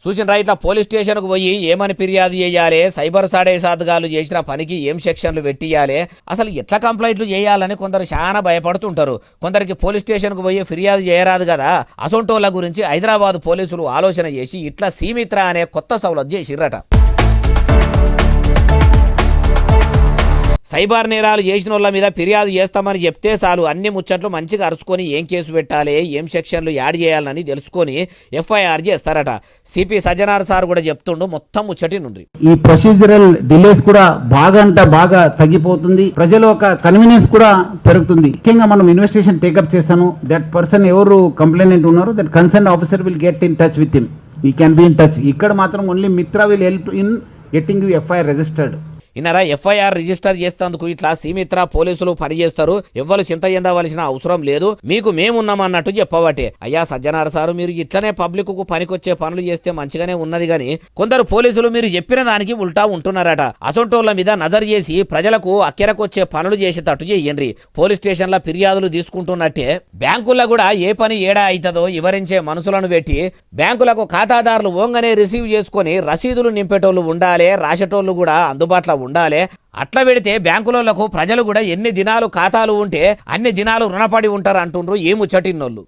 చూసిన ఇట్లా పోలీస్ స్టేషన్కు పోయి ఏమని ఫిర్యాదు చేయాలి, సైబర్ సాడే సాధగాలు చేసిన పనికి ఏం సెక్షన్లు పెట్టియాలి, అసలు ఎట్లా కంప్లైంట్లు చేయాలని కొందరు చాలా భయపడుతుంటారు. కొందరికి పోలీస్ స్టేషన్కు పోయి ఫిర్యాదు చేయరాదు కదా. అసొంటోళ్ళ గురించి హైదరాబాద్ పోలీసులు ఆలోచన చేసి ఇట్లా సీమిత్ర అనే కొత్త సౌలభ్యం చేసిర్రట. సైబర్ నేరాలు చేసిన వాళ్ళ మీద ఫిర్యాదు చేస్తామని చెప్తే చాలు అన్ని ముచ్చట్లు మంచిగా అరుచుకొని ఏం కేసు పెట్టాలి, ఏం సెక్షన్లు యాడ్ చేయాలని తెలుసుకొని ఎఫ్ఐఆర్ చేస్తారట. సిపి సజ్జనార్ సార్ కూడా చెప్తుండు మొత్తం ముచ్చటి నుండి. ఈ ప్రొసీజరల్ డిలేస్ కూడా బాగా తగ్గిపోతుంది. ప్రజల ఒక కన్వీనియన్స్ కూడా పెరుగుతుంది. ముఖ్యంగా మనం ఇన్వెస్టిగేషన్ టేకప్ చేస్తాను. దట్ పర్సన్ ఎవరు కంప్లైంట్ ఉన్నారో that concern officer will get in touch with him. He can be in touch. ఇక్కడ మాత్రం only Mitra will help in getting you FIR registered. ఇన్నరా ఎఫ్ఐఆర్ రిజిస్టర్ చేస్తేందుకు ఇట్లా సీమిత్ర పోలీసులు పనిచేస్తారు. ఎవ్వరు చింత చెందవలసిన అవసరం లేదు, మీకు మేమున్నామన్నట్టు చెప్పబట్టే. అయ్యా సజ్జనార్ సారు, మీరు ఇట్లనే పబ్లిక్ కు పనికొచ్చే పనులు చేస్తే మంచిగానే ఉన్నది గాని కొందరు పోలీసులు మీరు చెప్పిన దానికి ఉల్టా ఉంటున్నారట. అసొంటోళ్ల మీద నజర్ చేసి ప్రజలకు అక్కెరకొచ్చే పనులు చేసేటట్టు చెయ్యండి. పోలీస్ స్టేషన్ల ఫిర్యాదులు తీసుకుంటున్నట్టే బ్యాంకుల్లో కూడా ఏ పని ఏడా అవుతుందో వివరించే మనుషులను పెట్టి బ్యాంకులకు ఖాతాదారులు ఓంగనే రిసీవ్ చేసుకొని రసీదులు నింపేటోళ్ళు ఉండాలి, రాసేటోళ్ళు కూడా అందుబాటులో ఉండాలి. అట్లా పెడితే బ్యాంకులకు ప్రజలు కూడా ఎన్ని దినాలు ఖాతాలు ఉంటే అన్ని దినాలు రుణపడి ఉంటారు అంటుండ్రు ఈ ముచ్చటిన్నోళ్ళు.